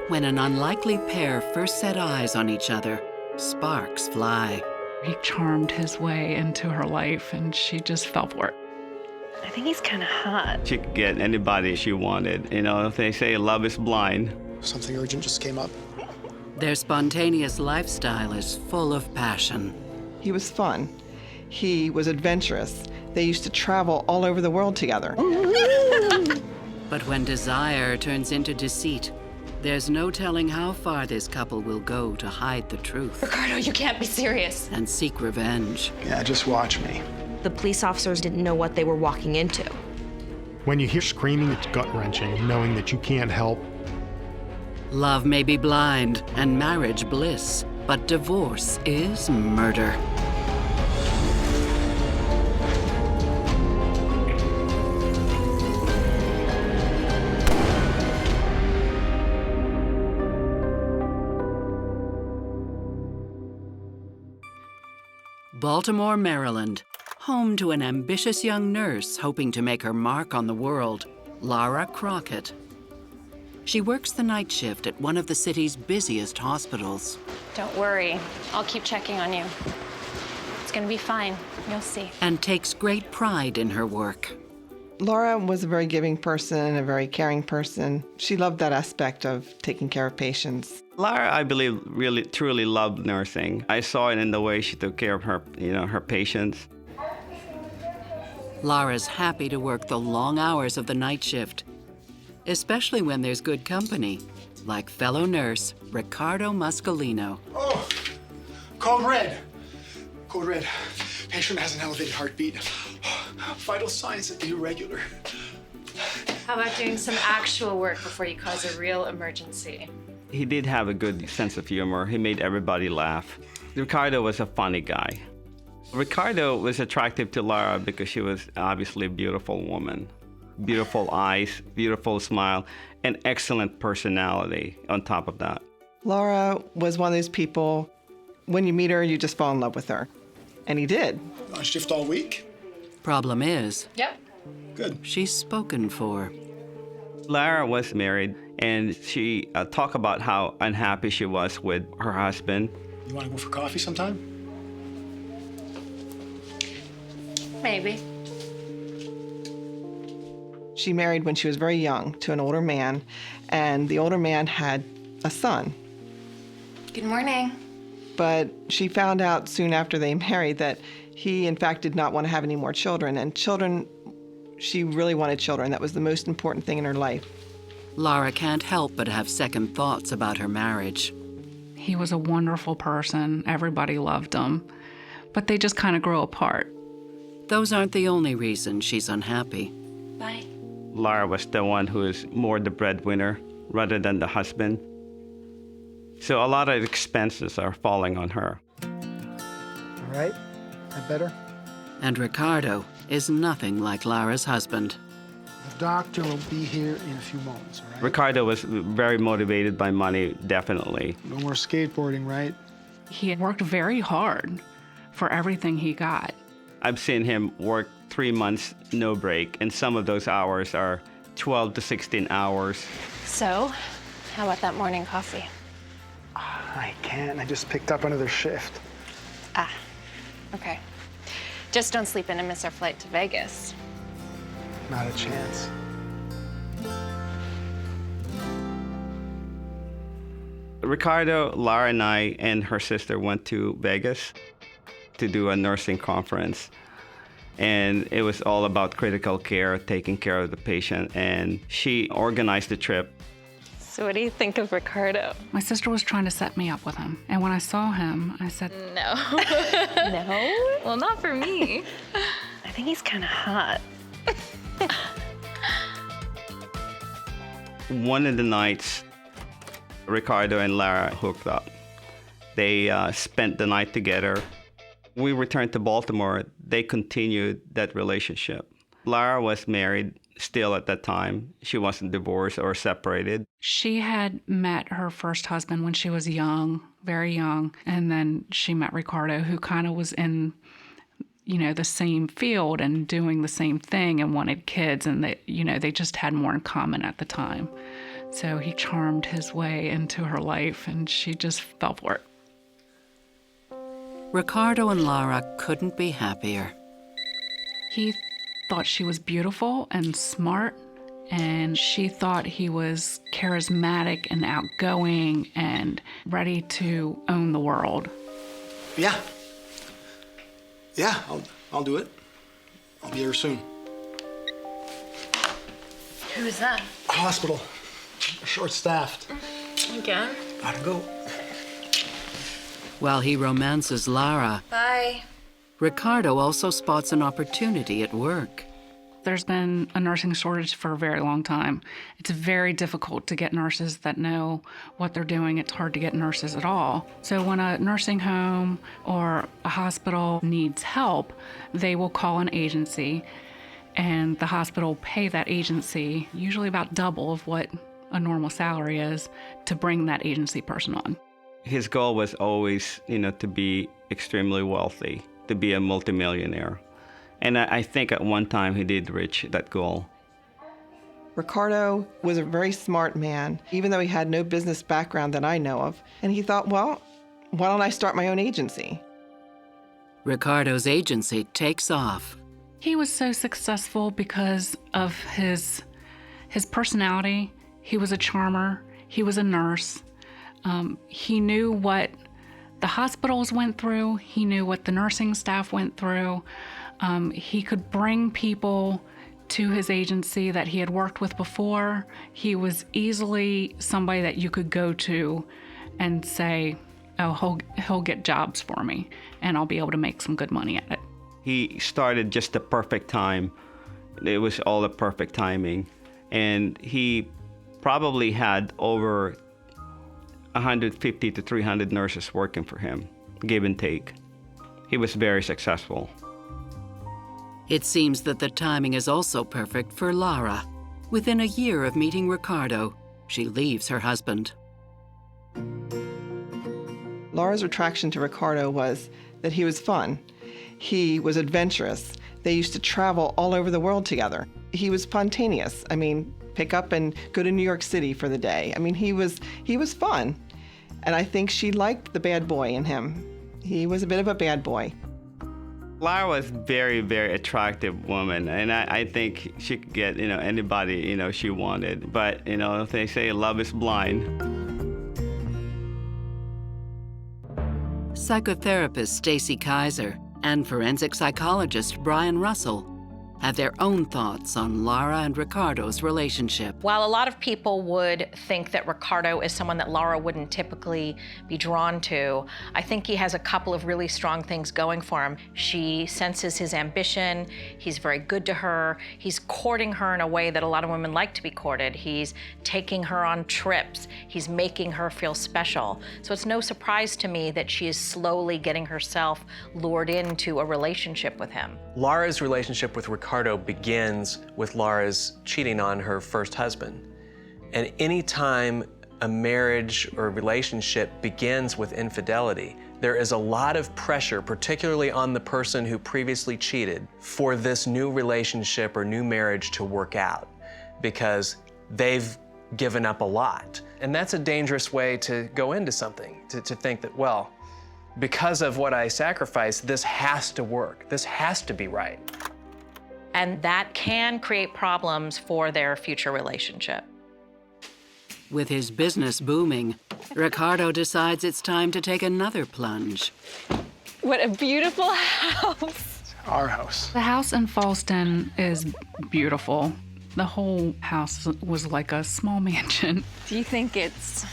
When an unlikely pair first set eyes on each other, sparks fly. He charmed his way into her life, and she just fell for it. I think he's kind of hot. She could get anybody she wanted. You know, they say love is blind. Something urgent just came up. Their spontaneous lifestyle is full of passion. He was fun. He was adventurous. They used to travel all over the world together. But when desire turns into deceit, there's no telling how far this couple will go to hide the truth Ricardo, you can't be serious. and seek revenge. Yeah, just watch me. The police officers didn't know what they were walking into. When you hear screaming, it's gut-wrenching, knowing that you can't help. Love may be blind and marriage bliss, but divorce is murder. Baltimore, Maryland, home to an ambitious young nurse hoping to make her mark on the world, Lara Crockett. She works the night shift at one of the city's busiest hospitals. Don't worry. I'll keep checking on you. It's gonna be fine. You'll see. And takes great pride in her work. Laura was a very giving person, a very caring person. She loved that aspect of taking care of patients. Lara, I believe, really, truly loved nursing. I saw it in the way she took care of her, her patients. Lara's happy to work the long hours of the night shift, especially when there's good company, like fellow nurse Ricardo Muscolino. Oh, code red. Code red. Patient has an elevated heartbeat. Vital signs irregular. How about doing some actual work before you cause a real emergency? He did have a good sense of humor. He made everybody laugh. Ricardo was a funny guy. Ricardo was attractive to Lara because she was obviously a beautiful woman. Beautiful eyes, beautiful smile, and excellent personality on top of that. Laura was one of those people, when you meet her, you just fall in love with her. And he did. On shift all week? Problem is, Yep. Good. she's spoken for. Lara was married, and she talked about how unhappy she was with her husband. You want to go for coffee sometime? Maybe. She married when she was very young to an older man, and the older man had a son. Good morning. But she found out soon after they married that he, in fact, did not want to have any more children. And children, she really wanted children. That was the most important thing in her life. Lara can't help but have second thoughts about her marriage. He was a wonderful person. Everybody loved him. But they just kind of grow apart. Those aren't the only reasons she's unhappy. Bye. Lara was the one who is more the breadwinner rather than the husband. So a lot of expenses are falling on her. All right. That better? And Ricardo is nothing like Lara's husband. The doctor will be here in a few moments, all right? Ricardo was very motivated by money, definitely. No more skateboarding, right? He had worked very hard for everything he got. I've seen him work 3 months, no break, and some of those hours are 12 to 16 hours. So, how about that morning coffee? I can't. I just picked up another shift. Ah, okay. Just don't sleep in and miss our flight to Vegas. Not a chance. Ricardo, Lara, and I and her sister went to Vegas to do a nursing conference. And it was all about critical care, taking care of the patient. And she organized the trip. So what do you think of Ricardo? My sister was trying to set me up with him. And when I saw him, I said, No. No? Well, not for me. I think he's kind of hot. One of the nights, Ricardo and Lara hooked up. They spent the night together. We returned to Baltimore. They continued that relationship. Lara was married still at that time. She wasn't divorced or separated. she had met her first husband when she was young, very young. And then she met Ricardo, who kind of was in, the same field and doing the same thing and wanted kids. And they just had more in common at the time. So he charmed his way into her life, and she just fell for it. Ricardo and Lara couldn't be happier. He thought she was beautiful and smart, and she thought he was charismatic and outgoing and ready to own the world. Yeah. Yeah, I'll do it. I'll be here soon. Who's that? Hospital. Short-staffed. Again? Gotta go. While he romances Lara, Bye. Ricardo also spots an opportunity at work. There's been a nursing shortage for a very long time. It's very difficult to get nurses that know what they're doing. It's hard to get nurses at all. So when a nursing home or a hospital needs help, they will call an agency, and the hospital pay that agency usually about double of what a normal salary is to bring that agency person on. His goal was always, to be extremely wealthy, to be a multimillionaire. And I think at one time he did reach that goal. Ricardo was a very smart man, even though he had no business background that I know of. And he thought, well, why don't I start my own agency? Ricardo's agency takes off. He was so successful because of his personality. He was a charmer. He was a nurse. He knew what the hospitals went through. He knew what the nursing staff went through. He could bring people to his agency that he had worked with before. He was easily somebody that you could go to and say, oh, he'll get jobs for me, and I'll be able to make some good money at it. He started just the perfect time. It was all the perfect timing. And he probably had over 150 to 300 nurses working for him, give and take. He was very successful. It seems that the timing is also perfect for Lara. Within a year of meeting Ricardo, she leaves her husband. Lara's attraction to Ricardo was that he was fun. He was adventurous. They used to travel all over the world together. He was spontaneous. Pick up and go to New York City for the day. He was fun. And I think she liked the bad boy in him. He was a bit of a bad boy. Lara was very, very attractive woman, and I think she could get, anybody, she wanted. But, they say love is blind. Psychotherapist Stacy Kaiser and forensic psychologist Brian Russell have their own thoughts on Lara and Ricardo's relationship. While a lot of people would think that Ricardo is someone that Lara wouldn't typically be drawn to, I think he has a couple of really strong things going for him. She senses his ambition, he's very good to her, he's courting her in a way that a lot of women like to be courted. He's taking her on trips, he's making her feel special. So it's no surprise to me that she is slowly getting herself lured into a relationship with him. Lara's relationship with Ricardo begins with Lara's cheating on her first husband. And any time a marriage or relationship begins with infidelity, there is a lot of pressure, particularly on the person who previously cheated, for this new relationship or new marriage to work out, because they've given up a lot. And that's a dangerous way to go into something, to think that, well, because of what I sacrificed, this has to work, this has to be right. And that can create problems for their future relationship. With his business booming, Ricardo decides it's time to take another plunge. What a beautiful house. It's our house. The house in Fallston is beautiful. The whole house was like a small mansion. Do you think it's,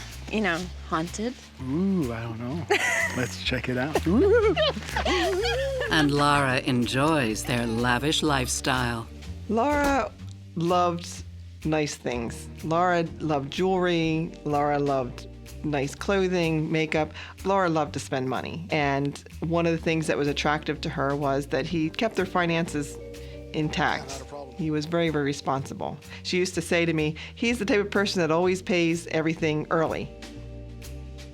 haunted? Ooh, I don't know. Let's check it out. And Lara enjoys their lavish lifestyle. Lara loved nice things. Lara loved jewelry. Lara loved nice clothing, makeup. Lara loved to spend money. And one of the things that was attractive to her was that he kept their finances intact. He was very, very responsible. She used to say to me, he's the type of person that always pays everything early.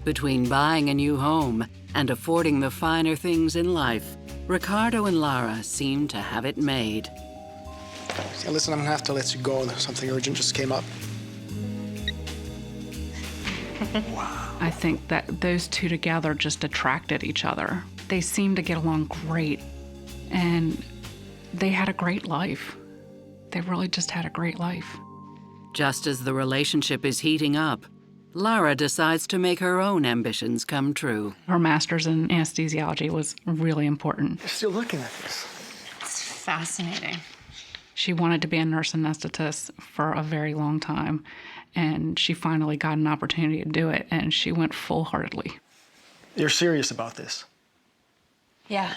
Between buying a new home and affording the finer things in life, Ricardo and Lara seem to have it made. Listen, I'm gonna have to let you go. Something urgent just came up. Wow. I think that those two together just attracted each other. They seemed to get along great, and they had a great life. They really just had a great life. Just as the relationship is heating up, Lara decides to make her own ambitions come true. Her master's in anesthesiology was really important. You're still looking at this. It's fascinating. She wanted to be a nurse anesthetist for a very long time, and she finally got an opportunity to do it, and she went full-heartedly. You're serious about this? Yeah.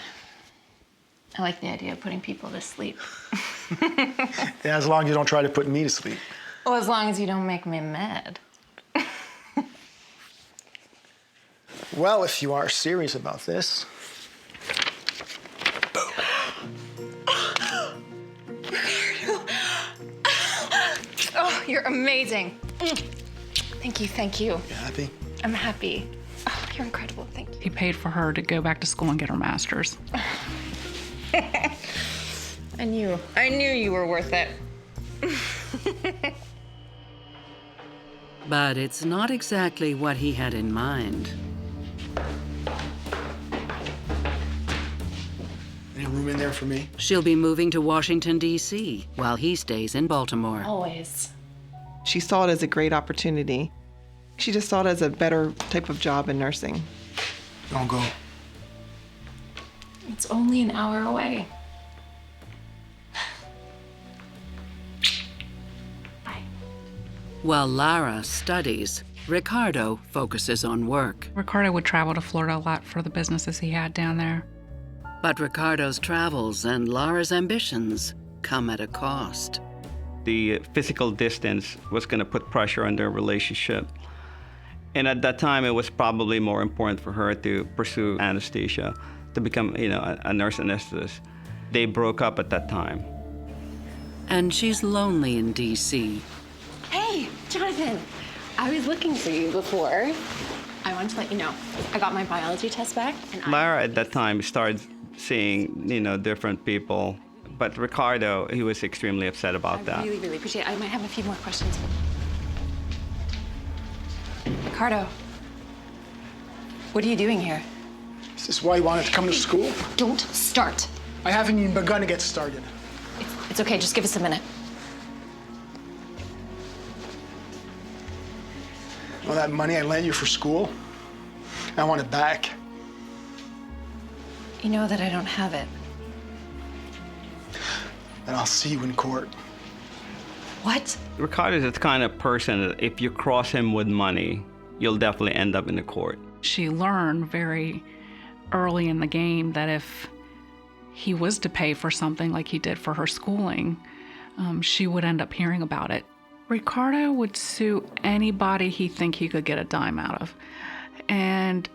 I like the idea of putting people to sleep. Yeah, as long as you don't try to put me to sleep. Well, as long as you don't make me mad. Well, if you are serious about this. Oh, you're amazing. Thank you, thank you. You happy? I'm happy. Oh, you're incredible, thank you. He paid for her to go back to school and get her master's. I knew you were worth it. But it's not exactly what he had in mind. Any room in there for me? She'll be moving to Washington, D.C., while he stays in Baltimore. Always. She saw it as a great opportunity. She just saw it as a better type of job in nursing. Don't go. It's only an hour away. Bye. While Lara studies, Ricardo focuses on work. Ricardo would travel to Florida a lot for the businesses he had down there. But Ricardo's travels and Lara's ambitions come at a cost. The physical distance was going to put pressure on their relationship. And at that time, it was probably more important for her to pursue anesthesia, to become, a nurse anesthetist. They broke up at that time. And she's lonely in D.C. Hey, Jonathan. I was looking for you before. I wanted to let you know. I got my biology test back. And Lara at that time started seeing, different people. But Ricardo, he was extremely upset about that. I really, really appreciate it. I might have a few more questions. Ricardo, what are you doing here? Is this why you wanted to come to school? Don't start. I haven't even begun to get started. It's okay, just give us a minute. All that money I lent you for school, I want it back. You know that I don't have it. And I'll see you in court. What? Ricardo is the kind of person that if you cross him with money, you'll definitely end up in the court. She learned very early in the game that if he was to pay for something like he did for her schooling, she would end up hearing about it. Ricardo would sue anybody he think he could get a dime out of. And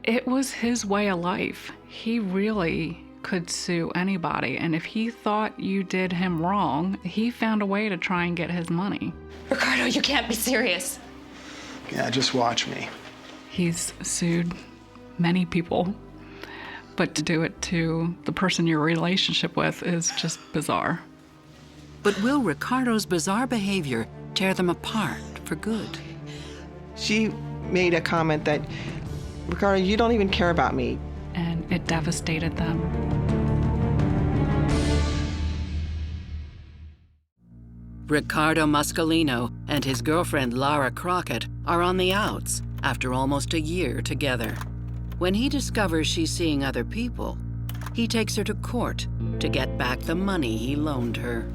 it was his way of life. He really could sue anybody, and if he thought you did him wrong, he found a way to try and get his money. Ricardo, you can't be serious. Yeah, just watch me. He's sued many people, but to do it to the person you're in a relationship with is just bizarre. But will Ricardo's bizarre behavior tear them apart for good? She made a comment that, Ricardo, you don't even care about me. And it devastated them. Ricardo Muscolino and his girlfriend Lara Crockett are on the outs after almost a year together. When he discovers she's seeing other people, he takes her to court to get back the money he loaned her.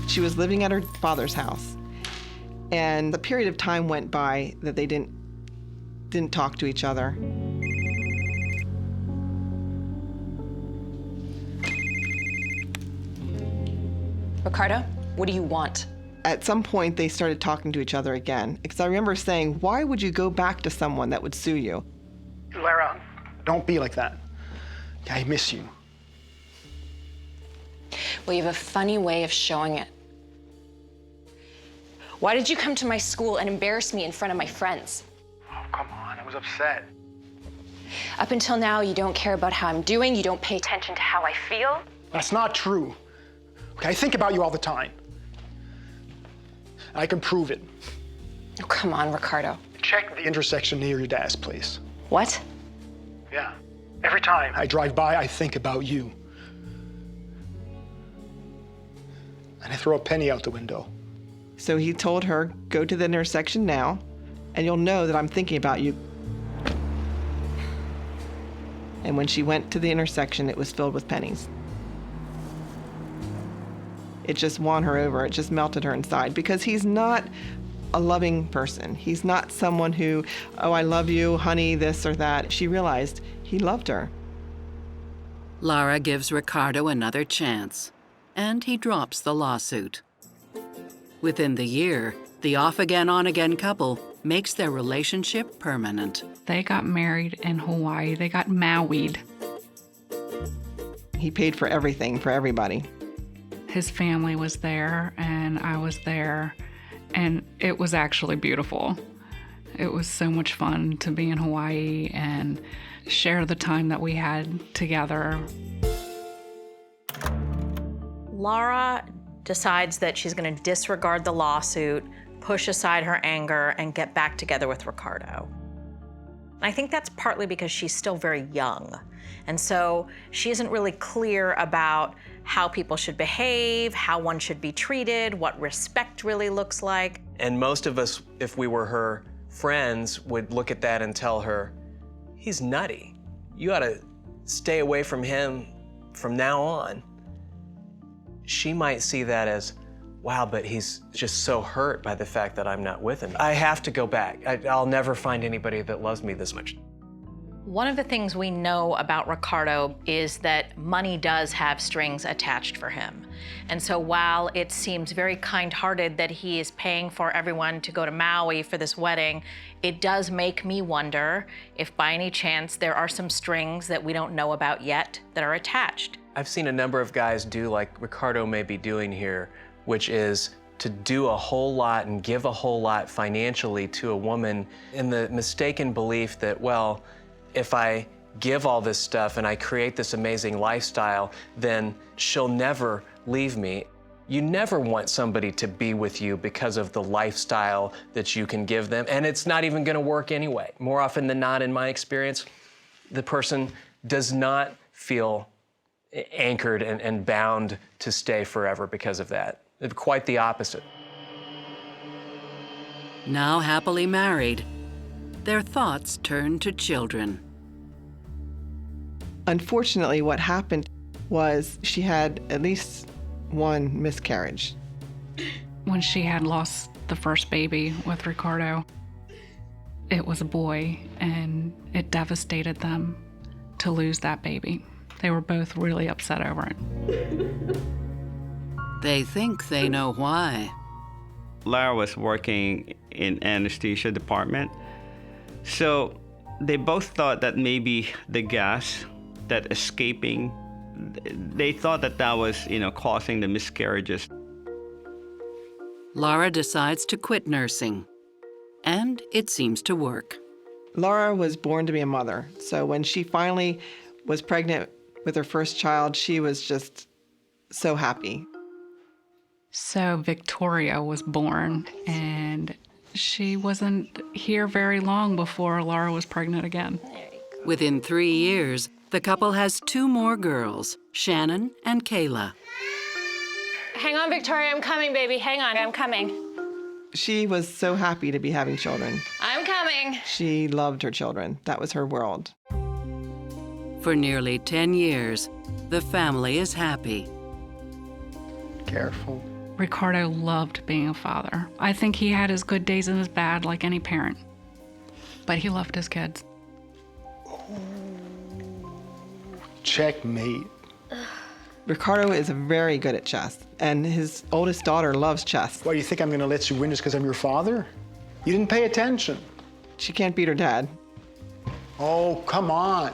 She was living at her father's house, and the period of time went by that they didn't talk to each other. Ricardo, what do you want? At some point, they started talking to each other again, because I remember saying, why would you go back to someone that would sue you? Lara, don't be like that. I miss you. Well, you have a funny way of showing it. Why did you come to my school and embarrass me in front of my friends? Oh, come on, I was upset. Up until now, you don't care about how I'm doing, you don't pay attention to how I feel. That's not true. Okay, I think about you all the time. I can prove it. Oh, come on, Ricardo. Check the intersection near your dad's place. What? Yeah. Every time I drive by, I think about you. And I throw a penny out the window. So he told her, go to the intersection now, and you'll know that I'm thinking about you. And when she went to the intersection, it was filled with pennies. It just won her over. It just melted her inside because he's not a loving person. He's not someone who, oh, I love you, honey, this or that. She realized he loved her. Lara gives Ricardo another chance, and he drops the lawsuit. Within the year, the off-again, on-again couple makes their relationship permanent. They got married in Hawaii. They got Maui'd. He paid for everything for everybody. His family was there, and I was there, and it was actually beautiful. It was so much fun to be in Hawaii and share the time that we had together. Lara decides that she's going to disregard the lawsuit, push aside her anger, and get back together with Ricardo. I think that's partly because she's still very young. And so she isn't really clear about how people should behave, how one should be treated, what respect really looks like. And most of us, if we were her friends, would look at that and tell her, he's nutty. You ought to stay away from him from now on. She might see that as, wow, but he's just so hurt by the fact that I'm not with him. I have to go back. I'll never find anybody that loves me this much. One of the things we know about Ricardo is that money does have strings attached for him. And so while it seems very kind-hearted that he is paying for everyone to go to Maui for this wedding, it does make me wonder if by any chance there are some strings that we don't know about yet that are attached. I've seen a number of guys do like Ricardo may be doing here, which is to do a whole lot and give a whole lot financially to a woman in the mistaken belief that, well, if I give all this stuff and I create this amazing lifestyle, then she'll never leave me. You never want somebody to be with you because of the lifestyle that you can give them, and it's not even gonna work anyway. More often than not, in my experience, the person does not feel anchored and bound to stay forever because of that. Quite the opposite. Now happily married, their thoughts turn to children. Unfortunately, what happened was she had at least one miscarriage. When she had lost the first baby with Ricardo, it was a boy, and it devastated them to lose that baby. They were both really upset over it. They think they know why. Lara was working in anesthesia department, so they both thought that maybe the gas that escaping, they thought that that was, causing the miscarriages. Lara decides to quit nursing, and it seems to work. Lara was born to be a mother, so when she finally was pregnant with her first child, she was just so happy. So Victoria was born, and she wasn't here very long before Lara was pregnant again. Within 3 years, the couple has 2 more girls, Shannon and Kayla. Hang on, Victoria, I'm coming, baby. Hang on, I'm coming. She was so happy to be having children. I'm coming. She loved her children. That was her world. For nearly 10 years, the family is happy. Careful. Ricardo loved being a father. I think he had his good days and his bad like any parent, but he loved his kids. Checkmate. Ricardo is very good at chess, and his oldest daughter loves chess. Why, you think I'm gonna let you win just because I'm your father? You didn't pay attention. She can't beat her dad. Oh, come on.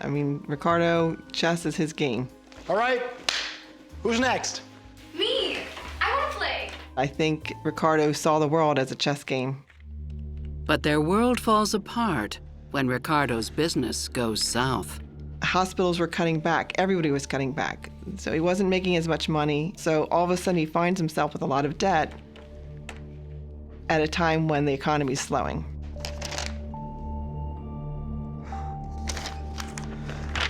I mean, Ricardo, chess is his game. All right, who's next? Me! I want to play. I think Ricardo saw the world as a chess game. But their world falls apart when Ricardo's business goes south. Hospitals were cutting back. Everybody was cutting back. So he wasn't making as much money. So all of a sudden he finds himself with a lot of debt. at a time when the economy's slowing.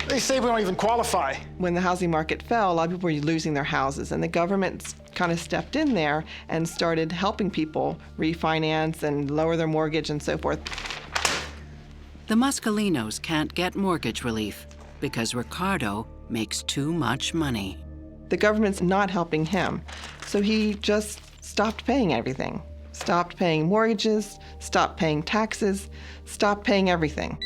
They say we don't even qualify. When the housing market fell, a lot of people were losing their houses, and the government kind of stepped in there and started helping people refinance and lower their mortgage and so forth. The Muscolinos can't get mortgage relief because Ricardo makes too much money. The government's not helping him, so he just stopped paying everything. Stopped paying mortgages, stopped paying taxes, stopped paying everything.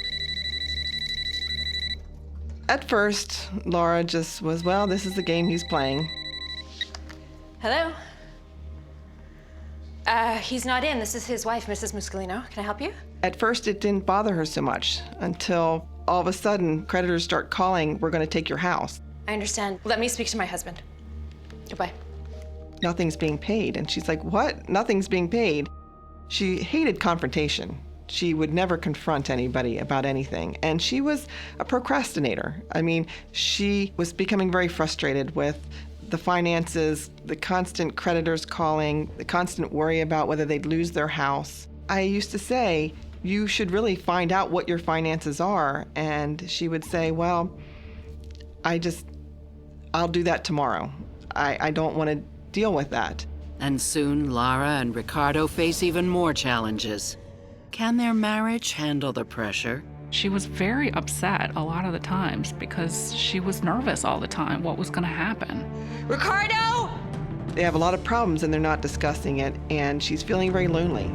At first, Lara just was, well, this is the game he's playing. Hello? He's not in. This is his wife, Mrs. Muscolino. Can I help you? At first, it didn't bother her so much until all of a sudden, creditors start calling, we're going to take your house. I understand. Let me speak to my husband. Goodbye. Nothing's being paid. And she's like, what? Nothing's being paid. She hated confrontation. She would never confront anybody about anything. And she was a procrastinator. I mean, she was becoming very frustrated with the finances, the constant creditors calling, the constant worry about whether they'd lose their house. I used to say, you should really find out what your finances are. And she would say, well, I'll do that tomorrow. I don't want to deal with that. And soon Lara and Ricardo face even more challenges. Can their marriage handle the pressure? She was very upset a lot of the times because she was nervous all the time what was going to happen. Ricardo! They have a lot of problems and they're not discussing it, and she's feeling very lonely.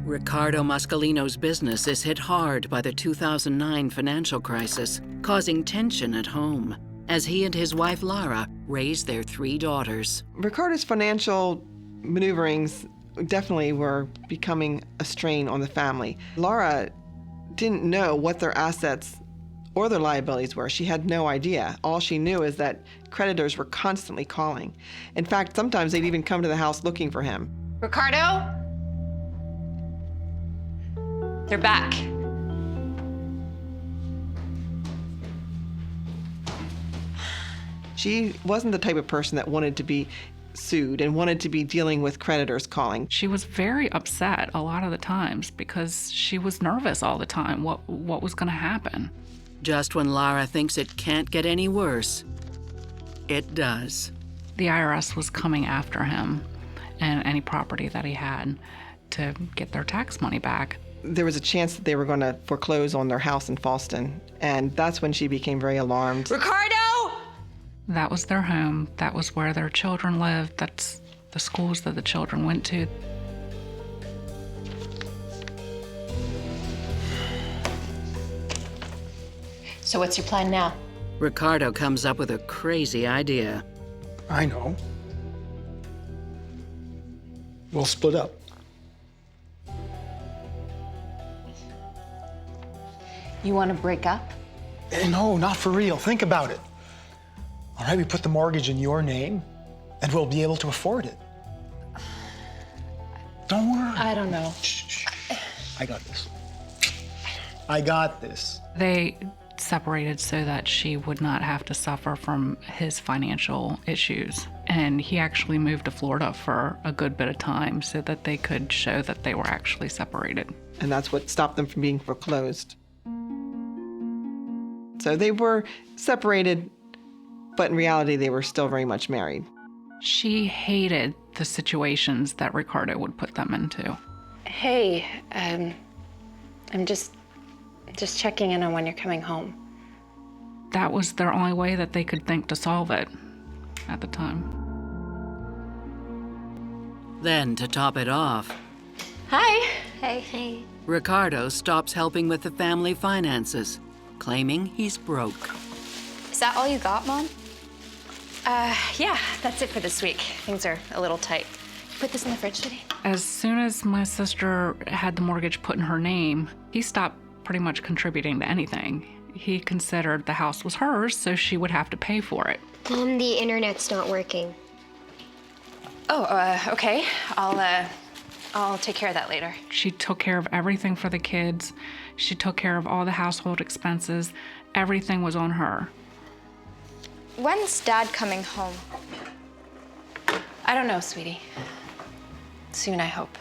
Ricardo Muscolino's business is hit hard by the 2009 financial crisis, causing tension at home as he and his wife Lara raise their 3 daughters. Ricardo's financial maneuverings definitely were becoming a strain on the family. Lara didn't know what their assets or their liabilities were. She had no idea. All she knew is that creditors were constantly calling. In fact, sometimes they'd even come to the house looking for him. Ricardo? They're back. She wasn't the type of person that wanted to be sued and wanted to be dealing with creditors calling. She was very upset a lot of the times because she was nervous all the time what was going to happen. Just when Lara thinks it can't get any worse, it does. The IRS was coming after him and any property that he had to get their tax money back. There was a chance that they were going to foreclose on their house in Falston, and that's when she became very alarmed. Ricardo! That was their home. That was where their children lived. That's the schools that the children went to. So what's your plan now? Ricardo comes up with a crazy idea. I know. We'll split up. You want to break up? No, not for real. Think about it. All right, we put the mortgage in your name, and we'll be able to afford it. Don't worry. I don't know. Shh. I got this. I got this. They separated so that she would not have to suffer from his financial issues. And he actually moved to Florida for a good bit of time so that they could show that they were actually separated. And that's what stopped them from being foreclosed. So they were separated, but in reality, they were still very much married. She hated the situations that Ricardo would put them into. Hey, I'm just checking in on when you're coming home. That was their only way that they could think to solve it at the time. Then, to top it off, Hi. Hey. Ricardo stops helping with the family finances, claiming he's broke. Is that all you got, Mom? Yeah, that's it for this week. Things are a little tight. Put this in the fridge today. As soon as my sister had the mortgage put in her name, he stopped pretty much contributing to anything. He considered the house was hers, so she would have to pay for it. Mom, the internet's not working. Oh, okay. I'll take care of that later. She took care of everything for the kids. She took care of all the household expenses. Everything was on her. When's Dad coming home? I don't know, sweetie. Soon, I hope.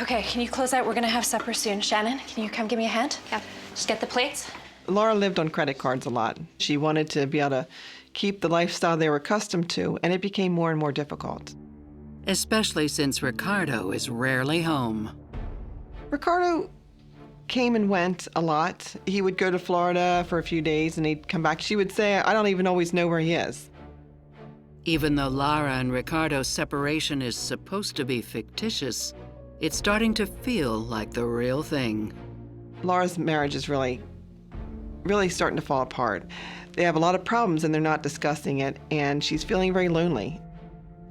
Okay, can you close out? We're gonna have supper soon. Shannon, can you come give me a hand? Yeah. Just get the plates. Lara lived on credit cards a lot. She wanted to be able to keep the lifestyle they were accustomed to, and it became more and more difficult. Especially since Ricardo is rarely home. Ricardo came and went a lot. He would go to Florida for a few days and he'd come back. She would say, I don't even always know where he is. Even though Lara and Ricardo's separation is supposed to be fictitious, it's starting to feel like the real thing. Lara's marriage is really starting to fall apart. They have a lot of problems and they're not discussing it, and she's feeling very lonely.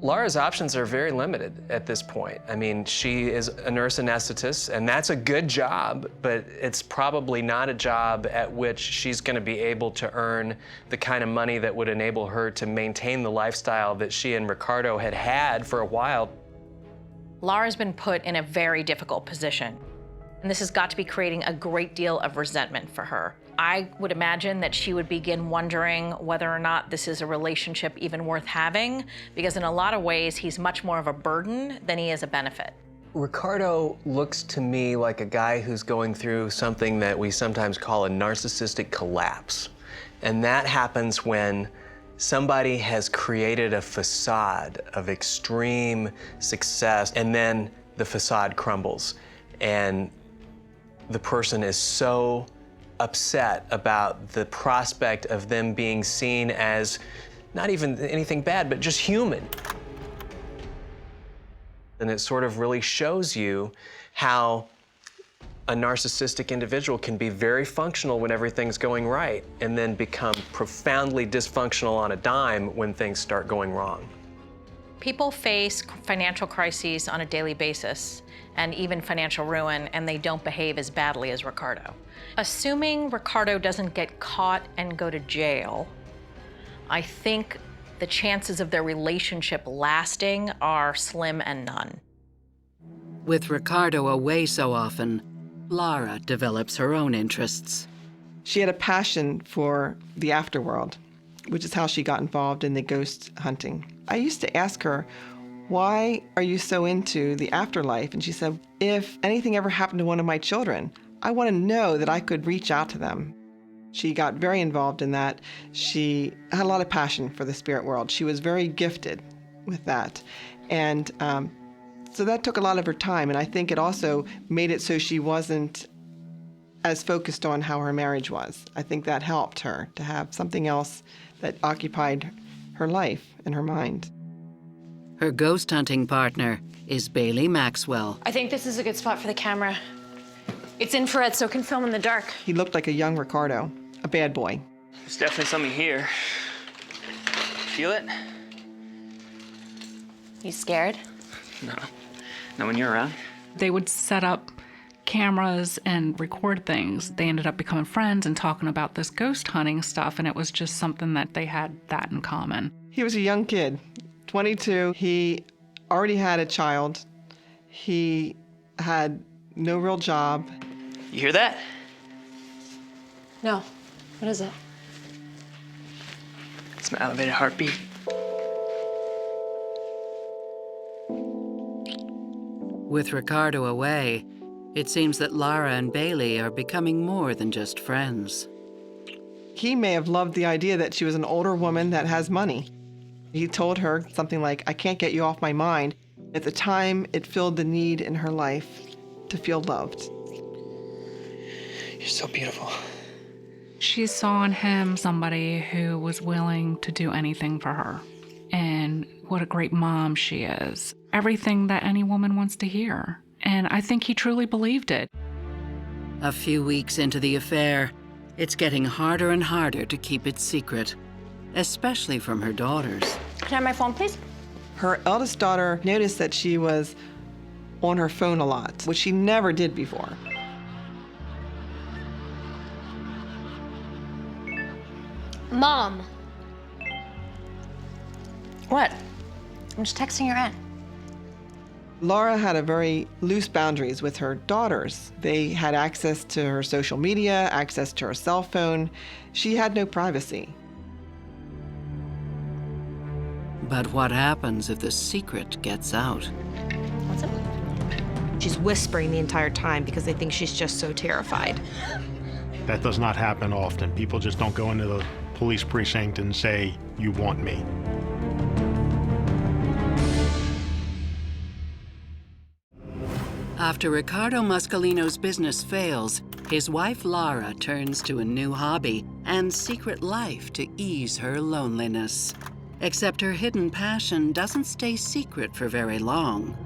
Lara's options are very limited at this point. I mean, she is a nurse anesthetist, and that's a good job, but it's probably not a job at which she's going to be able to earn the kind of money that would enable her to maintain the lifestyle that she and Ricardo had had for a while. Lara's been put in a very difficult position, and this has got to be creating a great deal of resentment for her. I would imagine that she would begin wondering whether or not this is a relationship even worth having, because in a lot of ways, he's much more of a burden than he is a benefit. Ricardo looks to me like a guy who's going through something that we sometimes call a narcissistic collapse. And that happens when somebody has created a facade of extreme success, and then the facade crumbles. And the person is so upset about the prospect of them being seen as not even anything bad, but just human. And it sort of really shows you how a narcissistic individual can be very functional when everything's going right, and then become profoundly dysfunctional on a dime when things start going wrong. People face financial crises on a daily basis, and even financial ruin, and they don't behave as badly as Ricardo. Assuming Ricardo doesn't get caught and go to jail, I think the chances of their relationship lasting are slim and none. With Ricardo away so often, Lara develops her own interests. She had a passion for the afterworld, which is how she got involved in the ghost hunting. I used to ask her, why are you so into the afterlife? And she said, if anything ever happened to one of my children, I want to know that I could reach out to them. She got very involved in that. She had a lot of passion for the spirit world. She was very gifted with that. And so that took a lot of her time. And I think it also made it so she wasn't as focused on how her marriage was. I think that helped her to have something else that occupied her life and her mind. Her ghost hunting partner is Bailey Maxwell. I think this is a good spot for the camera. It's infrared, so it can film in the dark. He looked like a young Ricardo, a bad boy. There's definitely something here. Feel it? You scared? No. Not when you're around. They would set up cameras and record things. They ended up becoming friends and talking about this ghost hunting stuff, and it was just something that they had that in common. He was a young kid, 22. He already had a child. He had no real job. You hear that? No. What is it? It's my elevated heartbeat. With Ricardo away, it seems that Lara and Bailey are becoming more than just friends. He may have loved the idea that she was an older woman that has money. He told her something like, I can't get you off my mind. At the time, it filled the need in her life to feel loved. You're so beautiful. She saw in him somebody who was willing to do anything for her. And what a great mom she is. Everything that any woman wants to hear. And I think he truly believed it. A few weeks into the affair, it's getting harder and harder to keep it secret, especially from her daughters. Can I have my phone, please? Her eldest daughter noticed that she was on her phone a lot, which she never did before. Mom. What? I'm just texting your aunt. Lara had a very loose boundaries with her daughters. They had access to her social media, access to her cell phone. She had no privacy. But what happens if the secret gets out? What's up? She's whispering the entire time because they think she's just so terrified. That does not happen often. People just don't go into the police precinct and say, "You want me." After Ricardo Muscolino's business fails, his wife Lara turns to a new hobby and secret life to ease her loneliness. Except her hidden passion doesn't stay secret for very long.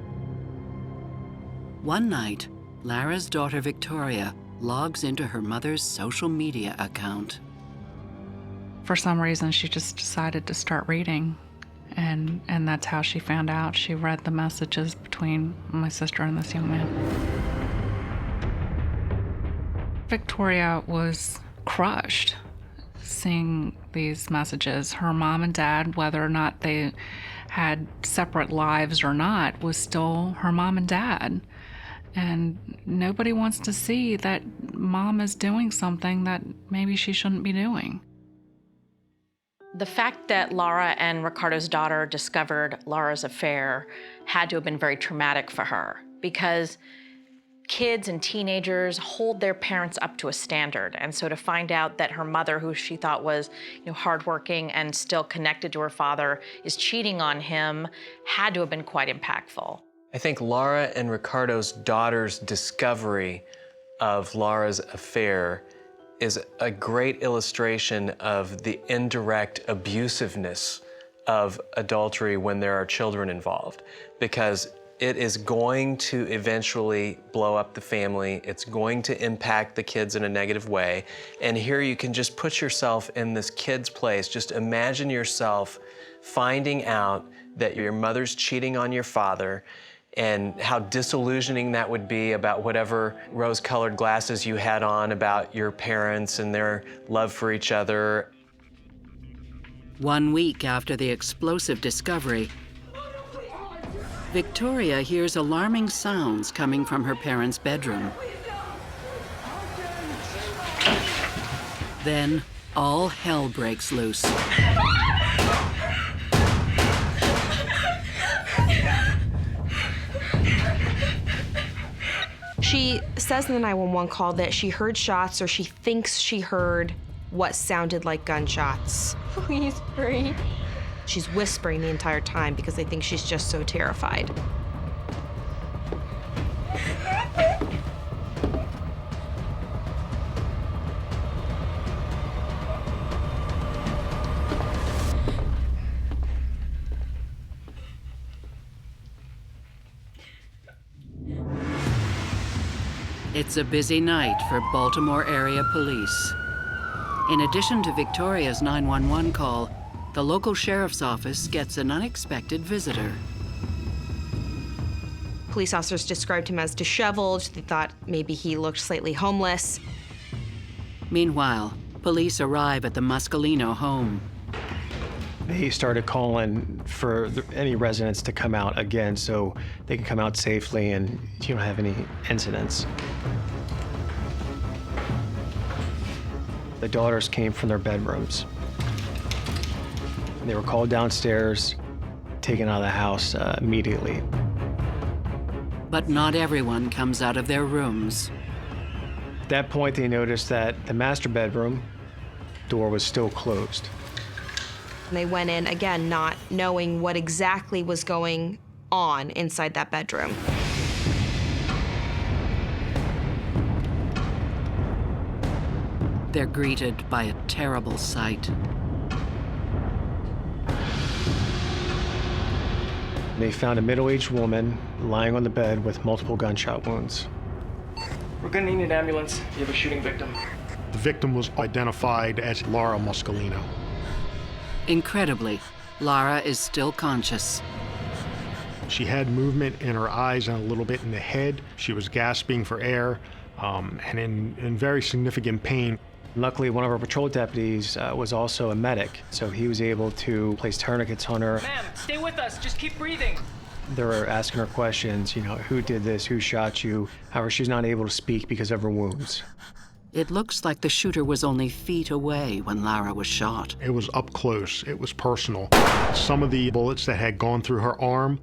One night, Lara's daughter Victoria logs into her mother's social media account. For some reason, she just decided to start reading. And that's how she found out. She read the messages between my sister and this young man. Victoria was crushed seeing these messages. Her mom and dad, whether or not they had separate lives or not, was still her mom and dad. And nobody wants to see that mom is doing something that maybe she shouldn't be doing. The fact that Lara and Ricardo's daughter discovered Lara's affair had to have been very traumatic for her, because kids and teenagers hold their parents up to a standard. And so to find out that her mother, who she thought was, hardworking and still connected to her father, is cheating on him, had to have been quite impactful. I think Lara and Ricardo's daughter's discovery of Lara's affair is a great illustration of the indirect abusiveness of adultery when there are children involved, because it is going to eventually blow up the family. It's going to impact the kids in a negative way. And here you can just put yourself in this kid's place. Just imagine yourself finding out that your mother's cheating on your father, and how disillusioning that would be about whatever rose-colored glasses you had on about your parents and their love for each other. 1 week after the explosive discovery, Victoria hears alarming sounds coming from her parents' bedroom. Then, all hell breaks loose. She says in the 911 call that she heard shots, or she thinks she heard what sounded like gunshots. Please hurry. She's whispering the entire time because they think she's just so terrified. It's a busy night for Baltimore area police. In addition to Victoria's 911 call, the local sheriff's office gets an unexpected visitor. Police officers described him as disheveled. They thought maybe he looked slightly homeless. Meanwhile, police arrive at the Muscolino home. They started calling for any residents to come out again so they can come out safely and you don't have any incidents. The daughters came from their bedrooms. They were called downstairs, taken out of the house immediately. But not everyone comes out of their rooms. At that point, they noticed that the master bedroom door was still closed. And they went in, again, not knowing what exactly was going on inside that bedroom. They're greeted by a terrible sight. They found a middle-aged woman lying on the bed with multiple gunshot wounds. We're gonna need an ambulance. You have a shooting victim. The victim was identified as Lara Muscolino. Incredibly, Lara is still conscious. She had movement in her eyes and a little bit in the head. She was gasping for air and in very significant pain. Luckily, one of our patrol deputies was also a medic, so he was able to place tourniquets on her. Ma'am, stay with us. Just keep breathing. They're asking her questions, you know, who did this, who shot you? However, she's not able to speak because of her wounds. It looks like the shooter was only feet away when Lara was shot. It was up close, it was personal. Some of the bullets that had gone through her arm,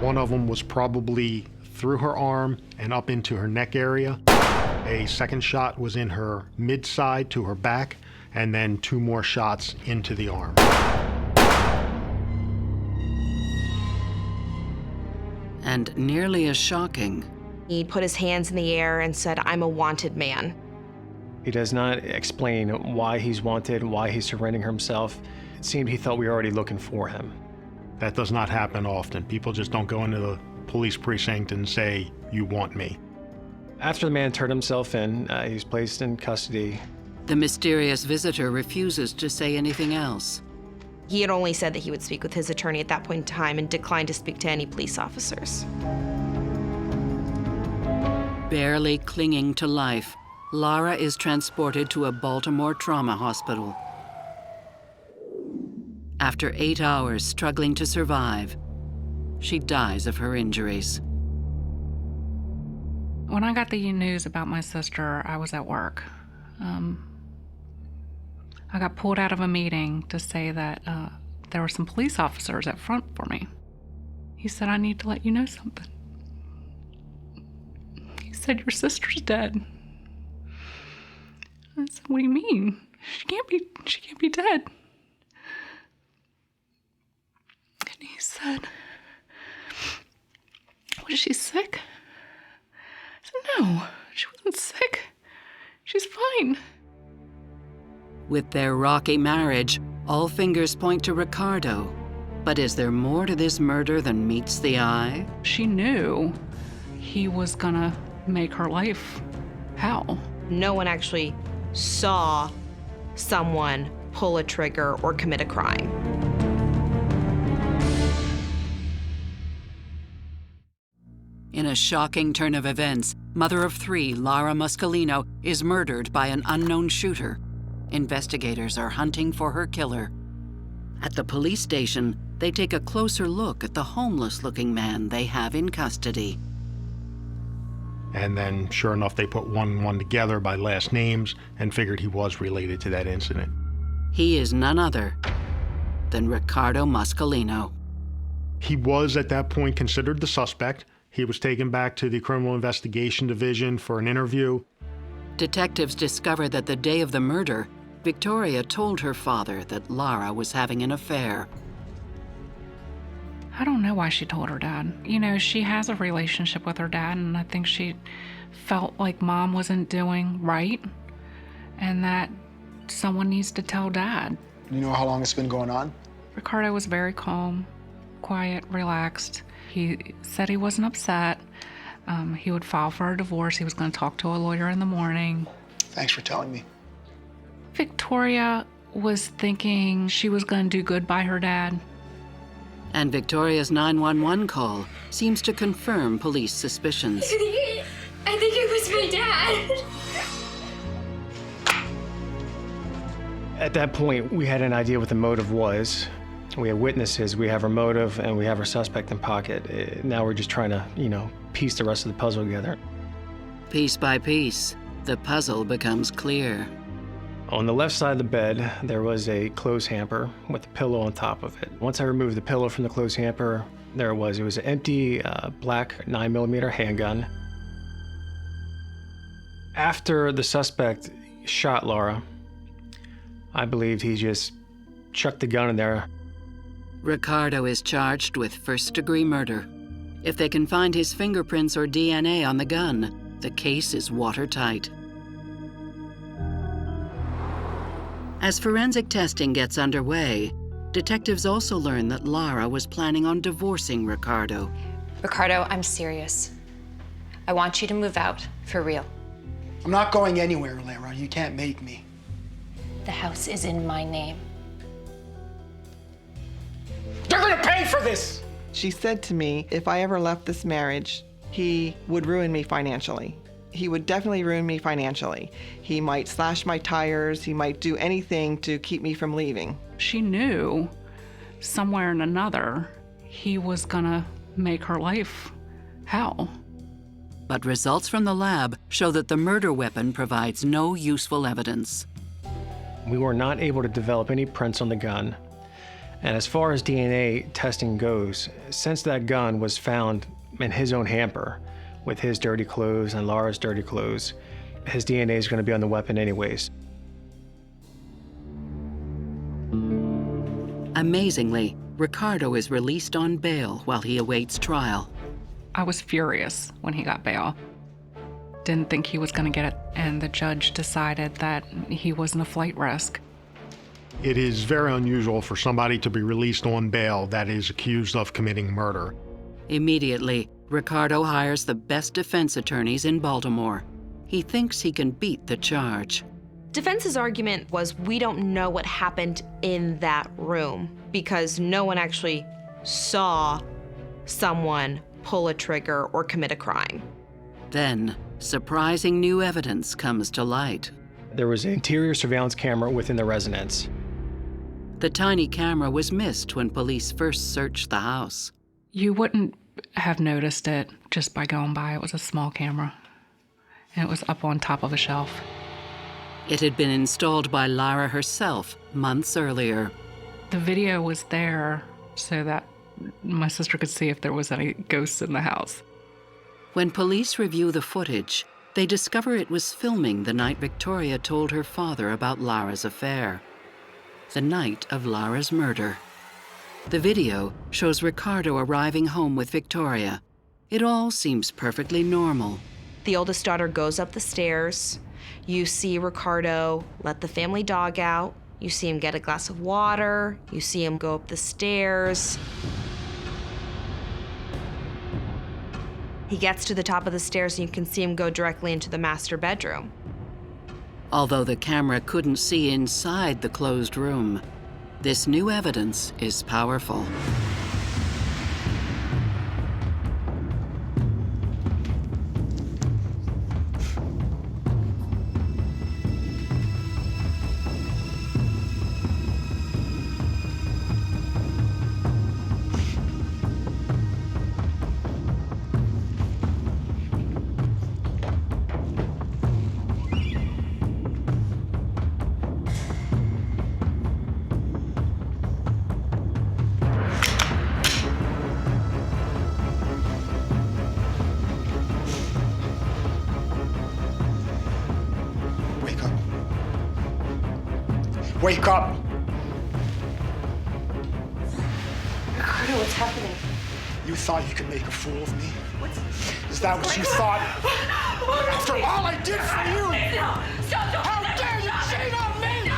one of them was probably through her arm and up into her neck area. A second shot was in her mid-side to her back, and then 2 more shots into the arm. And nearly as shocking, He put his hands in the air and said, "I'm a wanted man." He does not explain why he's wanted, why he's surrendering himself. It seemed he thought we were already looking for him. That does not happen often. People just don't go into the police precinct and say, "You want me." After the man turned himself in, he's placed in custody. the mysterious visitor refuses to say anything else. He had only said that he would speak with his attorney at that point in time and declined to speak to any police officers. Barely clinging to life, Lara is transported to a Baltimore trauma hospital. After 8 hours struggling to survive, she dies of her injuries. When I got the news about my sister, I was at work. I got pulled out of a meeting to say that there were some police officers at front for me. He said, "I need to let you know something." He said, "Your sister's dead." I said, "What do you mean? She can't be dead." And he said, "Was she sick?" I said, "No, she wasn't sick. She's fine." With their rocky marriage, all fingers point to Ricardo. But is there more to this murder than meets the eye? She knew he was gonna make her life hell. No one actually saw someone pull a trigger or commit a crime. In a shocking turn of events, mother of 3, Lara Muscolino, is murdered by an unknown shooter. Investigators are hunting for her killer. At the police station, they take a closer look at the homeless-looking man they have in custody. And then, sure enough, they put one and one together by last names and figured he was related to that incident. He is none other than Ricardo Muscolino. He was, at that point, considered the suspect. He was taken back to the Criminal Investigation Division for an interview. Detectives discover that the day of the murder, Victoria told her father that Lara was having an affair. I don't know why she told her dad. You know, she has a relationship with her dad, and I think she felt like mom wasn't doing right and that someone needs to tell dad. You know how long it's been going on? Ricardo was very calm, quiet, relaxed. He said he wasn't upset. He would file for a divorce. He was going to talk to a lawyer in the morning. Thanks for telling me. Victoria was thinking she was going to do good by her dad. And Victoria's 911 call seems to confirm police suspicions. I think it was my dad. At that point, we had an idea what the motive was. We have witnesses, we have our motive, and we have our suspect in pocket. Now we're just trying to, piece the rest of the puzzle together. Piece by piece, the puzzle becomes clear. On the left side of the bed, there was a clothes hamper with a pillow on top of it. Once I removed the pillow from the clothes hamper, there it was. It was an empty black 9mm handgun. After the suspect shot Lara, I believed he just chucked the gun in there. Ricardo is charged with first-degree murder. If they can find his fingerprints or DNA on the gun, the case is watertight. As forensic testing gets underway, detectives also learn that Lara was planning on divorcing Ricardo. Ricardo, I'm serious. I want you to move out, for real. I'm not going anywhere, Lara. You can't make me. The house is in my name. They're gonna pay for this! She said to me, if I ever left this marriage, he would ruin me financially. He would definitely ruin me financially. He might slash my tires, he might do anything to keep me from leaving. She knew somewhere in another he was gonna make her life hell. But results from the lab show that the murder weapon provides no useful evidence. We were not able to develop any prints on the gun. And as far as DNA testing goes, since that gun was found in his own hamper with his dirty clothes and Lara's dirty clothes, his DNA is going to be on the weapon anyways. Amazingly, Ricardo is released on bail while he awaits trial. I was furious when he got bail. Didn't think he was going to get it, and the judge decided that he wasn't a flight risk. It is very unusual for somebody to be released on bail that is accused of committing murder. Immediately, Ricardo hires the best defense attorneys in Baltimore. He thinks he can beat the charge. Defense's argument was, we don't know what happened in that room because no one actually saw someone pull a trigger or commit a crime. Then, surprising new evidence comes to light. There was an interior surveillance camera within the residence. The tiny camera was missed when police first searched the house. You wouldn't have noticed it just by going by. It was a small camera, and it was up on top of a shelf. It had been installed by Lara herself months earlier. The video was there so that my sister could see if there was any ghosts in the house. When police review the footage, they discover it was filming the night Victoria told her father about Lara's affair. The night of Lara's murder. The video shows Ricardo arriving home with Victoria. It all seems perfectly normal. The oldest daughter goes up the stairs. You see Ricardo let the family dog out. You see him get a glass of water. You see him go up the stairs. He gets to the top of the stairs and you can see him go directly into the master bedroom. Although the camera couldn't see inside the closed room, this new evidence is powerful. Wake up! Ricardo, what's happening? You thought you could make a fool of me? Is that what you thought? After all I did for you! How dare you cheat on me?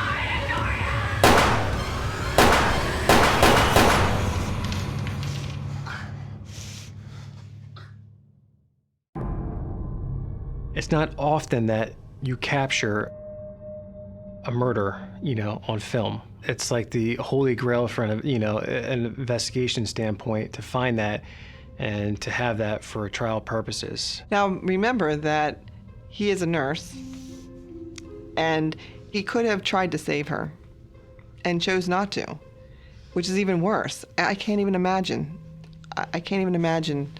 It's not often that you capture a murder, on film. It's like the holy grail from, an investigation standpoint to find that and to have that for trial purposes. Now, remember that he is a nurse, and he could have tried to save her and chose not to, which is even worse. I can't even imagine. I can't even imagine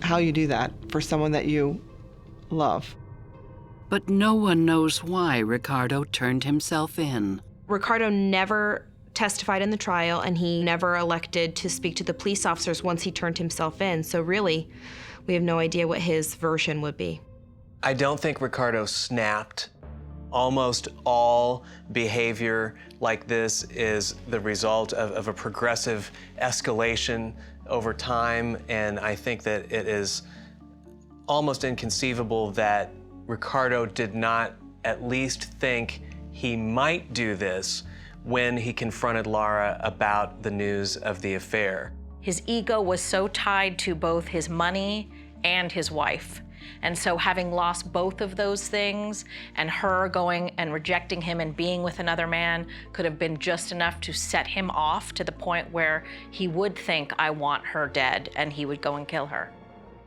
how you do that for someone that you love. But no one knows why Ricardo turned himself in. Ricardo never testified in the trial, and he never elected to speak to the police officers once he turned himself in. So really, we have no idea what his version would be. I don't think Ricardo snapped. Almost all behavior like this is the result of a progressive escalation over time, and I think that it is almost inconceivable that Ricardo did not at least think he might do this when he confronted Lara about the news of the affair. His ego was so tied to both his money and his wife. And so having lost both of those things and her going and rejecting him and being with another man could have been just enough to set him off to the point where he would think, I want her dead, and he would go and kill her.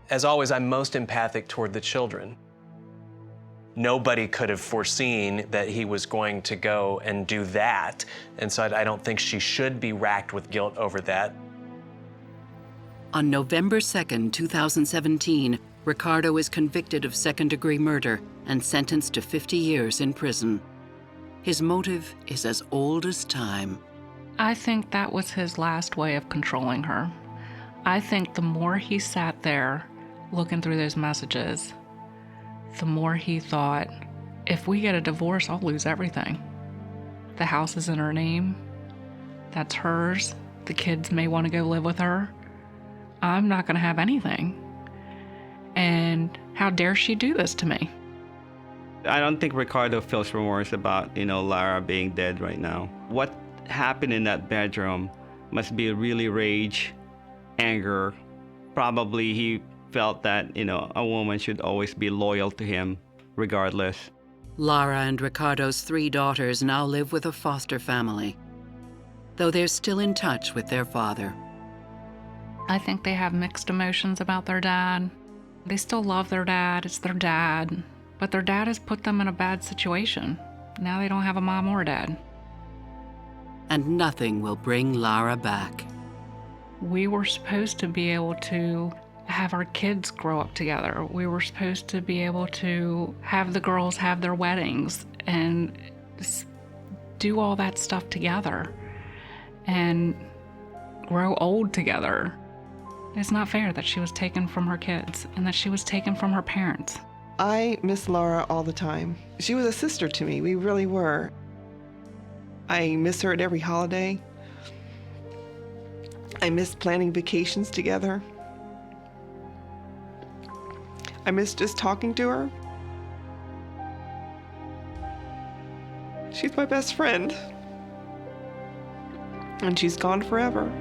As always, I'm most empathic toward the children. Nobody could have foreseen that he was going to go and do that. And so I don't think she should be racked with guilt over that. On November 2nd, 2017, Ricardo is convicted of second-degree murder and sentenced to 50 years in prison. His motive is as old as time. I think that was his last way of controlling her. I think the more he sat there looking through those messages, the more he thought, if we get a divorce, I'll lose everything. The house is in her name. That's hers. The kids may want to go live with her. I'm not going to have anything. And how dare she do this to me? I don't think Ricardo feels remorse about, Lara being dead right now. What happened in that bedroom must be really rage, anger. Probably he felt that, a woman should always be loyal to him, regardless. Lara and Ricardo's 3 daughters now live with a foster family, though they're still in touch with their father. I think they have mixed emotions about their dad. They still love their dad. It's their dad. But their dad has put them in a bad situation. Now they don't have a mom or a dad. And nothing will bring Lara back. We were supposed to be able to have our kids grow up together. We were supposed to be able to have the girls have their weddings and do all that stuff together and grow old together. It's not fair that she was taken from her kids and that she was taken from her parents. I miss Lara all the time. She was a sister to me. We really were. I miss her at every holiday. I miss planning vacations together. I miss just talking to her. She's my best friend. And she's gone forever.